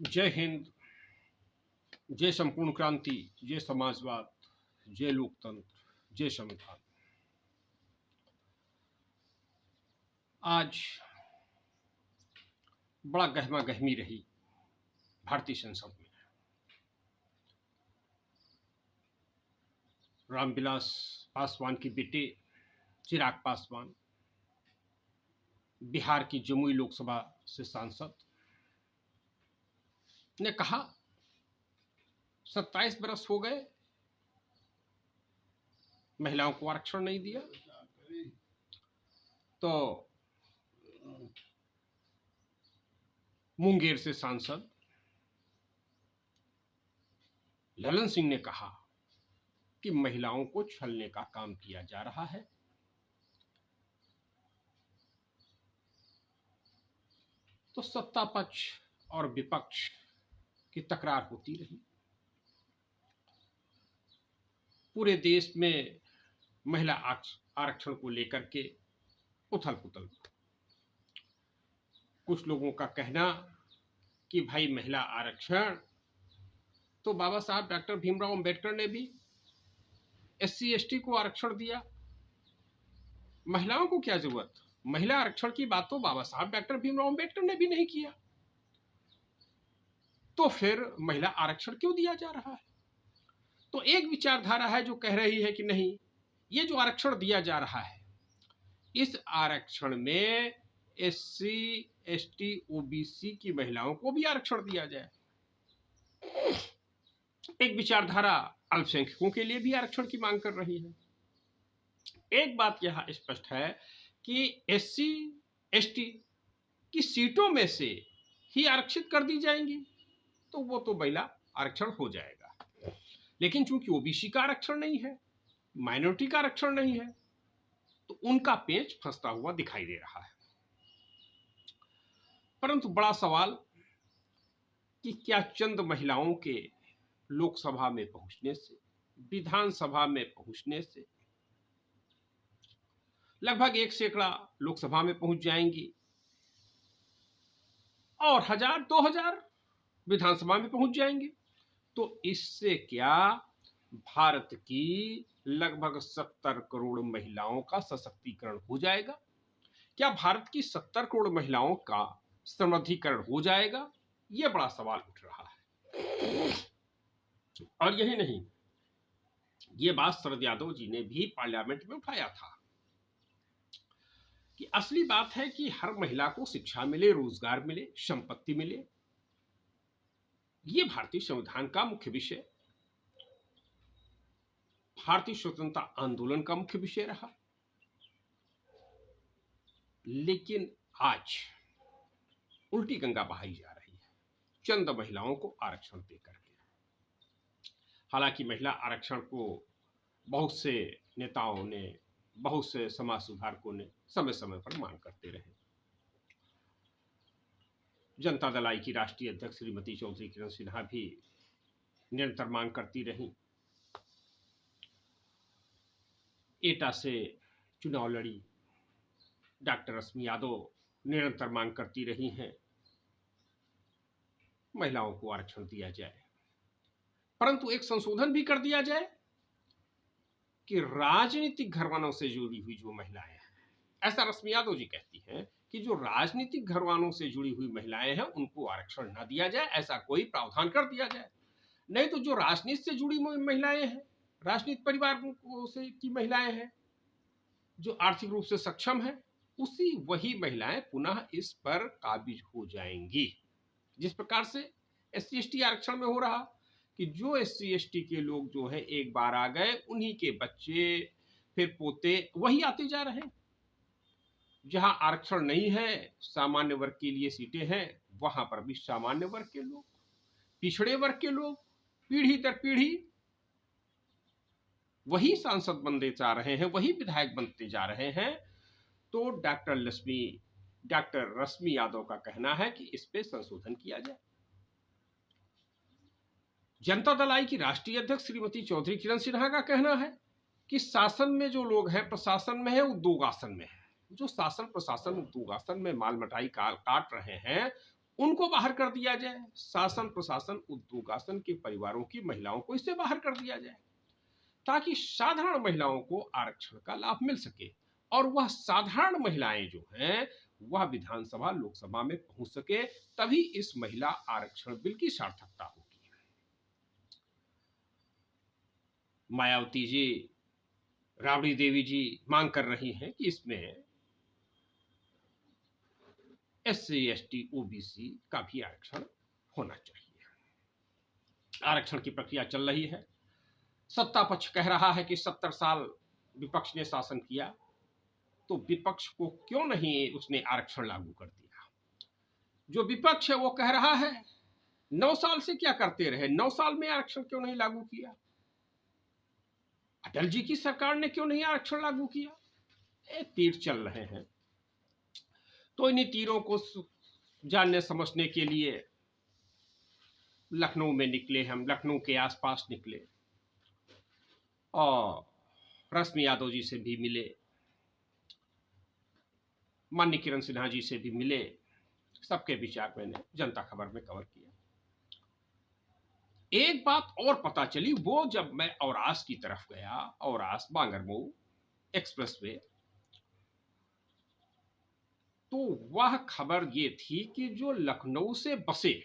जय हिंद, जय संपूर्ण क्रांति, जय समाजवाद, जय लोकतंत्र, जय संविधान। आज बड़ा गहमा गहमी रही भारतीय संसद में। रामविलास पासवान के बेटे चिराग पासवान, बिहार की जमुई लोकसभा से सांसद, ने कहा 27 बरस हो गए महिलाओं को आरक्षण नहीं दिया। तो मुंगेर से सांसद ललन सिंह ने कहा कि महिलाओं को छलने का काम किया जा रहा है। तो सत्ता पक्ष और विपक्ष की तकरार होती रही। पूरे देश में महिला आरक्षण को लेकर के उथल पुथल। कुछ लोगों का कहना कि भाई महिला आरक्षण तो बाबा साहब डॉक्टर भीमराव अंबेडकर ने भी SC ST को आरक्षण दिया, महिलाओं को क्या जरूरत। महिला आरक्षण की बात तो बाबा साहब डॉक्टर भीमराव अंबेडकर ने भी नहीं किया, तो फिर महिला आरक्षण क्यों दिया जा रहा है। तो एक विचारधारा है जो कह रही है कि नहीं, ये जो आरक्षण दिया जा रहा है इस आरक्षण में SC ST OBC की महिलाओं को भी आरक्षण दिया जाए। एक विचारधारा अल्पसंख्यकों के लिए भी आरक्षण की मांग कर रही है। एक बात यह स्पष्ट है कि SC ST की सीटों में से ही आरक्षित कर दी जाएंगी तो वो तो महिला आरक्षण हो जाएगा, लेकिन चूंकि OBC का आरक्षण नहीं है, माइनॉरिटी का आरक्षण नहीं है, तो उनका पेच फंसता हुआ दिखाई दे रहा है। परंतु बड़ा सवाल कि क्या चंद महिलाओं के लोकसभा में पहुंचने से, विधानसभा में पहुंचने से लगभग 1 सैकड़ा लोकसभा में पहुंच जाएंगी और 1000-2000 विधानसभा में पहुंच जाएंगे, तो इससे क्या भारत की लगभग 70 करोड़ महिलाओं का सशक्तिकरण हो जाएगा? क्या भारत की 70 करोड़ महिलाओं का समृद्धिकरण हो जाएगा? यह बड़ा सवाल उठ रहा है। और यही नहीं, यह बात शरद यादव जी ने भी पार्लियामेंट में उठाया था कि असली बात है कि हर महिला को शिक्षा मिले, रोजगार मिले, संपत्ति मिले। यह भारतीय संविधान का मुख्य विषय, भारतीय स्वतंत्रता आंदोलन का मुख्य विषय रहा। लेकिन आज उल्टी गंगा बहाई जा रही है चंद महिलाओं को आरक्षण देकर के। हालांकि महिला आरक्षण को बहुत से नेताओं ने, बहुत से समाज सुधारकों ने समय समय पर मांग करते रहे। जनता दल आई की राष्ट्रीय अध्यक्ष श्रीमती चौधरी किरण सिन्हा भी निरंतर मांग करती रहीं। एटा से चुनाव लड़ी डॉक्टर रश्मि यादव निरंतर मांग करती रही हैं महिलाओं को आरक्षण दिया जाए, परंतु एक संशोधन भी कर दिया जाए कि राजनीतिक घरानों से जुड़ी हुई जो महिलाएं हैं, ऐसा रश्मि यादव जी कहती हैं कि जो राजनीतिक घरानों से जुड़ी हुई महिलाएं हैं उनको आरक्षण न दिया जाए, ऐसा कोई प्रावधान कर दिया जाए। नहीं तो जो राजनीति से जुड़ी महिलाएं हैं, राजनीतिक परिवार से की महिलाएं हैं, जो आर्थिक रूप से सक्षम है, वही महिलाएं पुनः इस पर काबिज हो जाएंगी। जिस प्रकार से SC ST आरक्षण में हो रहा कि जो SC ST के लोग जो है एक बार आ गए, उन्हीं के बच्चे फिर पोते वही आते जा रहे हैं। जहां आरक्षण नहीं है, सामान्य वर्ग के लिए सीटें हैं, वहां पर भी सामान्य वर्ग के लोग, पिछड़े वर्ग के लोग पीढ़ी दर पीढ़ी वही सांसद बनते जा रहे हैं, वही विधायक बनते जा रहे हैं। तो डॉक्टर रश्मि यादव का कहना है कि इस पे संशोधन किया जाए। जनता दल आई की राष्ट्रीय अध्यक्ष श्रीमती चौधरी किरण सिन्हा का कहना है कि शासन में जो लोग हैं, प्रशासन में है, उद्योगासन में है, जो शासन प्रशासन उद्योगासन में माल मटाई काट रहे हैं, उनको बाहर कर दिया जाए। शासन प्रशासन उद्योगासन के परिवारों की महिलाओं को इससे बाहर कर दिया जाए, ताकि साधारण महिलाओं को आरक्षण का लाभ मिल सके और वह साधारण महिलाएं जो हैं वह विधानसभा लोकसभा में पहुंच सके, तभी इस महिला आरक्षण बिल की सार्थकता होगी। मायावती जी, राबड़ी देवी जी मांग कर रही हैं कि इसमें SC ST OBC का भी आरक्षण होना चाहिए। आरक्षण की प्रक्रिया चल रही है। सत्ता पक्ष कह रहा है कि 70 साल विपक्ष ने शासन किया, तो विपक्ष को क्यों नहीं उसने आरक्षण लागू कर दिया। जो विपक्ष है वो कह रहा है 9 साल से क्या करते रहे, 9 साल में आरक्षण क्यों नहीं लागू किया, अटल जी की सरकार ने क्यों नहीं आरक्षण लागू किया। ये तीर चल रहे हैं। तो इन तीरों को जानने समझने के लिए लखनऊ में निकले हम, लखनऊ के आसपास निकले और रश्मि यादव जी से भी मिले, माननीय किरण सिन्हा जी से भी मिले। सबके विचार मैंने जनता खबर में कवर किया। एक बात और पता चली, वो जब मैं औरास की तरफ गया, औरास बांगरमऊ एक्सप्रेसवे, तो वह खबर ये थी कि जो लखनऊ से बसें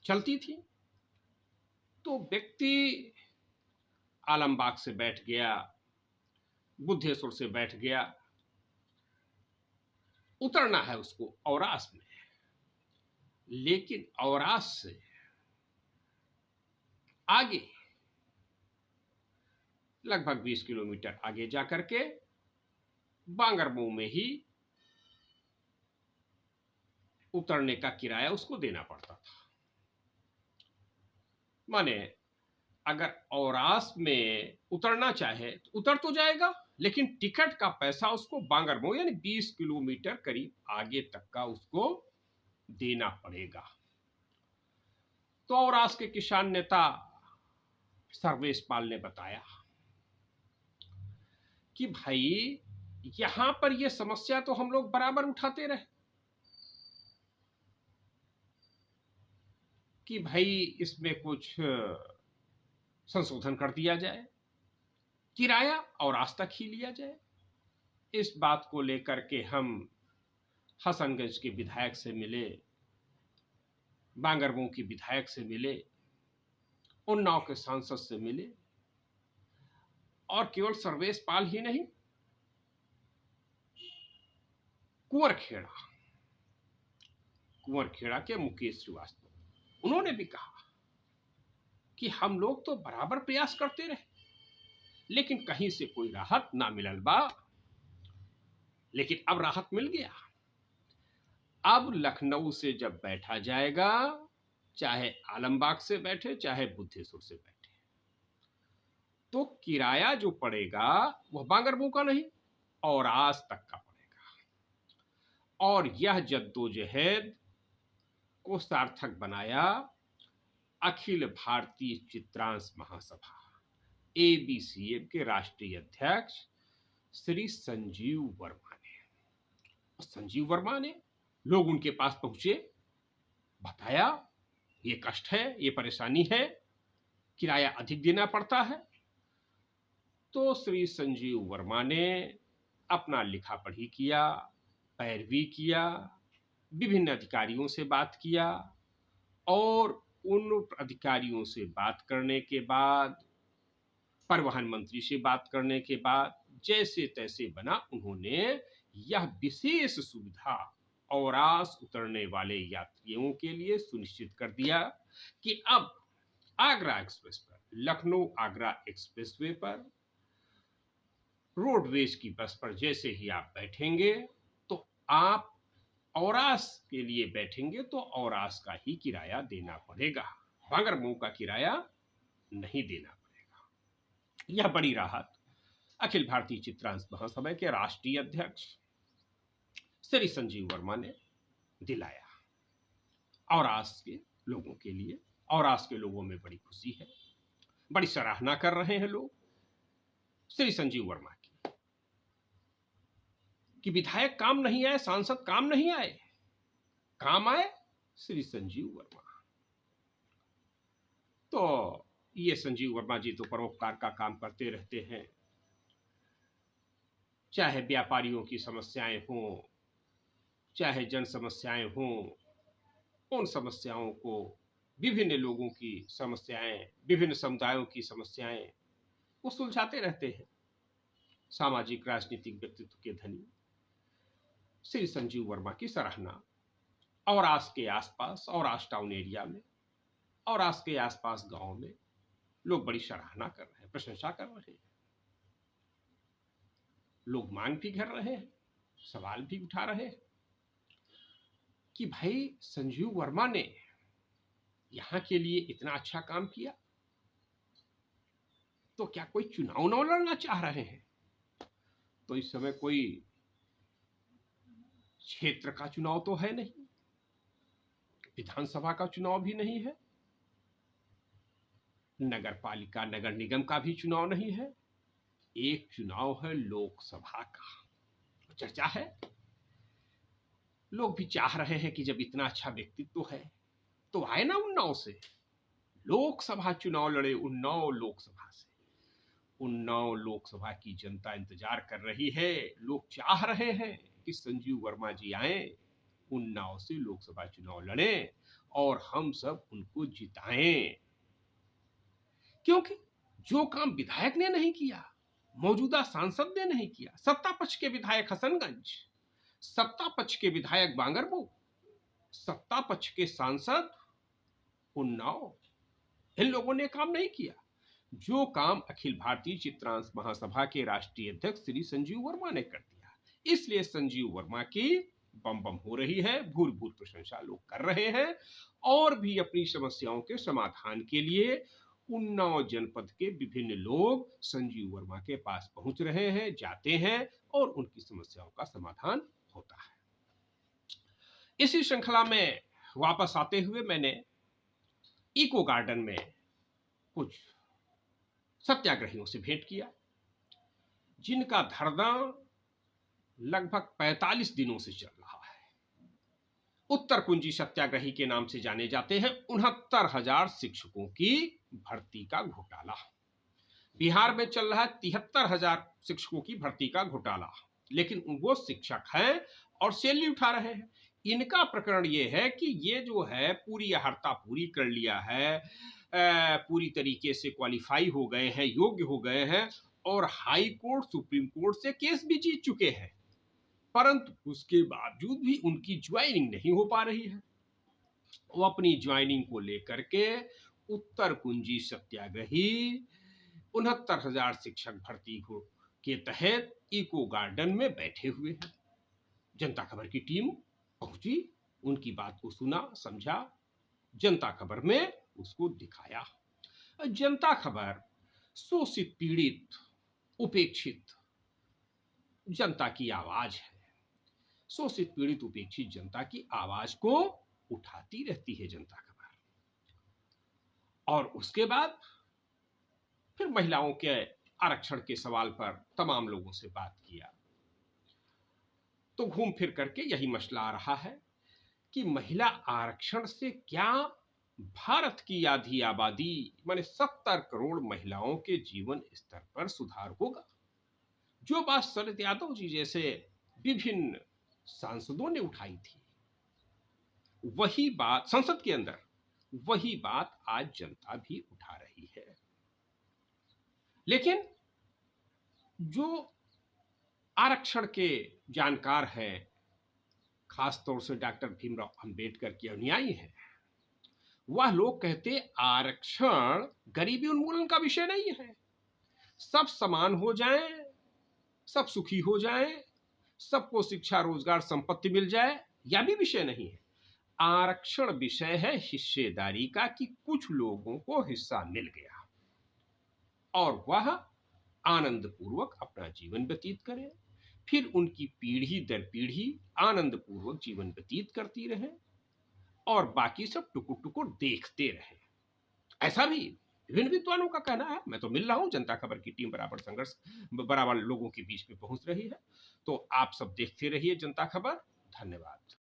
चलती थी, तो व्यक्ति आलमबाग से बैठ गया, बुद्धेश्वर से बैठ गया, उतरना है उसको औरास में, लेकिन औरास से आगे लगभग 20 किलोमीटर आगे जाकर के बांगरमऊ में ही उतरने का किराया उसको देना पड़ता था। माने अगर औरास में उतरना चाहे तो उतर तो जाएगा, लेकिन टिकट का पैसा उसको बांगरमऊ यानी 20 किलोमीटर करीब आगे तक का उसको देना पड़ेगा। तो औरास के किसान नेता सर्वेश पाल ने बताया कि भाई यहां पर यह समस्या तो हम लोग बराबर उठाते रहे कि भाई इसमें कुछ संशोधन कर दिया जाए, किराया और आज तक ही लिया जाए। इस बात को लेकर के हम हसनगंज के विधायक से मिले, बांगरमऊ के विधायक से मिले, उन्नाव के सांसद से मिले, और केवल सर्वेश पाल ही नहीं, कुंवरखेड़ा के मुकेश श्रीवास्तव, उन्होंने भी कहा कि हम लोग तो बराबर प्रयास करते रहे, लेकिन कहीं से कोई राहत ना मिलल बा। लेकिन अब राहत मिल गया। अब लखनऊ से जब बैठा जाएगा, चाहे आलमबाग से बैठे चाहे बुद्धेश्वर से बैठे, तो किराया जो पड़ेगा वह बांगरमऊ का नहीं और आज तक का पड़ेगा। और यह जद्दोजहद को सार्थक बनाया अखिल भारतीय चित्रांश महासभा ABCM के राष्ट्रीय अध्यक्ष श्री संजीव वर्मा ने। संजीव वर्मा ने, लोग उनके पास पहुंचे, बताया ये कष्ट है, ये परेशानी है, किराया अधिक देना पड़ता है। तो श्री संजीव वर्मा ने अपना लिखा पढ़ी किया, पैरवी किया, विभिन्न अधिकारियों से बात किया, और उन अधिकारियों से बात करने के बाद, परिवहन मंत्री से बात करने के बाद, जैसे तैसे बना उन्होंने यह विशेष सुविधा औरास उतरने वाले यात्रियों के लिए सुनिश्चित कर दिया कि अब आगरा एक्सप्रेस पर, लखनऊ आगरा एक्सप्रेसवे पर, रोडवेज की बस पर जैसे ही आप बैठेंगे तो आप औरास के लिए बैठेंगे तो औरास का ही किराया देना पड़ेगा, बांगरमऊ का किराया नहीं देना पड़ेगा। यह बड़ी राहत अखिल भारतीय चित्रांश महासभा के राष्ट्रीय अध्यक्ष श्री संजीव वर्मा ने दिलाया औरास के लोगों के लिए। औरास के लोगों में बड़ी खुशी है, बड़ी सराहना कर रहे हैं लोग श्री संजीव वर्मा कि विधायक काम नहीं आए, सांसद काम नहीं आए, काम आए श्री संजीव वर्मा। तो ये संजीव वर्मा जी तो परोपकार का काम करते रहते हैं, चाहे व्यापारियों की समस्याएं हों, चाहे जन समस्याएं हों, उन समस्याओं को, विभिन्न लोगों की समस्याएं, विभिन्न समुदायों की समस्याएं वो सुलझाते रहते हैं। सामाजिक राजनीतिक व्यक्तित्व के धनी श्री संजीव वर्मा की सराहना और आस के आसपास और आस टाउन एरिया में और आस के आसपास गांव में लोग बड़ी सराहना कर रहे हैं, प्रशंसा कर रहे हैं। लोग मांग भी कर रहे हैं, सवाल भी उठा रहे हैं कि भाई संजीव वर्मा ने यहां के लिए इतना अच्छा काम किया, तो क्या कोई चुनाव न लड़ना चाह रहे हैं? तो इस समय कोई क्षेत्र का चुनाव तो है नहीं, विधानसभा का चुनाव भी नहीं है, नगर पालिका नगर निगम का भी चुनाव नहीं है, एक चुनाव है लोकसभा का। चर्चा है, लोग भी चाह रहे हैं कि जब इतना अच्छा व्यक्तित्व है तो आए ना उन्नाव से, लोकसभा चुनाव लड़े उन्नाव लोकसभा से। उन्नाव लोकसभा की जनता इंतजार कर रही है, लोग चाह रहे हैं कि संजीव वर्मा जी आए, उन्नाव से लोकसभा चुनाव लड़ें और हम सब उनको जिताएं। क्योंकि जो काम विधायक ने नहीं किया, मौजूदा सांसद ने नहीं किया, सत्ता पक्ष के विधायक हसनगंज, सत्ता पक्ष के विधायक बांगरमऊ, सत्ता पक्ष के सांसद उन्नाव, इन लोगों ने काम नहीं किया। जो काम अखिल भारतीय चित्रांश महासभा के राष्ट्रीय अध्यक्ष श्री संजीव वर्मा ने कर दिया, इसलिए संजीव वर्मा की बम बम हो रही है, भूर भूर प्रशंसा लोग कर रहे हैं और भी अपनी समस्याओं के समाधान के लिए उन्नाव जनपद के विभिन्न लोग संजीव वर्मा के पास पहुंच रहे हैं, जाते हैं और उनकी समस्याओं का समाधान होता है। इसी श्रृंखला में वापस आते हुए मैंने इको गार्डन में कुछ सत्याग्रहियों से भेंट किया, जिनका धरना लगभग 45 दिनों से चल रहा है। उत्तर कुंजी सत्याग्रही के नाम से जाने जाते हैं। 69,000 शिक्षकों की भर्ती का घोटाला बिहार में चल रहा है, 73,000 शिक्षकों की भर्ती का घोटाला, लेकिन वो शिक्षक हैं और सैलरी उठा रहे हैं। इनका प्रकरण ये है कि ये जो है पूरी अहर्ता पूरी कर लिया है, पूरी तरीके से क्वालिफाई हो गए हैं, योग्य हो गए हैं और हाई कोर्ट सुप्रीम कोर्ट से केस भी जीत चुके हैं, परंतु उसके बावजूद भी उनकी ज्वाइनिंग नहीं हो पा रही है। वो अपनी ज्वाइनिंग को लेकर के उत्तर कुंजी सत्याग्रही 69,000 शिक्षक भर्ती के तहत इको गार्डन में बैठे हुए हैं। जनता खबर की टीम पहुंची, उनकी बात को सुना, समझा, जनता खबर में उसको दिखाया। जनता खबर शोषित, पीड़ित, उपेक्षित जनता की आवाज है। शोषित, पीड़ित, उपेक्षित जनता की आवाज को उठाती रहती है जनता खबर। और उसके बाद फिर महिलाओं के आरक्षण के सवाल पर तमाम लोगों से बात किया, तो घूम फिर करके यही मसला आ रहा है कि महिला आरक्षण से क्या भारत की आधी आबादी माने 70 करोड़ महिलाओं के जीवन स्तर पर सुधार होगा? जो बात शरद यादव जी जैसे विभिन्न सांसदों ने उठाई थी, वही बात संसद के अंदर, वही बात आज जनता भी उठा रही है। लेकिन जो आरक्षण के जानकार हैं, खासतौर से डॉक्टर भीमराव अंबेडकर के अनुयायी हैं, वह लोग कहते आरक्षण गरीबी उन्मूलन का विषय नहीं है। सब समान हो जाएं, सब सुखी हो जाएं, सबको शिक्षा, रोजगार, संपत्ति मिल जाए, यह भी विषय नहीं है। आरक्षण विषय है हिस्सेदारी का, कि कुछ लोगों को हिस्सा मिल गया और वह आनंद पूर्वक अपना जीवन व्यतीत करें, फिर उनकी पीढ़ी दर पीढ़ी आनंद पूर्वक जीवन व्यतीत करती रहे और बाकी सब टुकुर टुकुर देखते रहे। ऐसा भी विभिन्न विद्वानों का कहना है। मैं तो मिल रहा हूं, जनता खबर की टीम बराबर संघर्ष, बराबर लोगों के बीच में पहुंच रही है। तो आप सब देखते रहिए जनता खबर। धन्यवाद।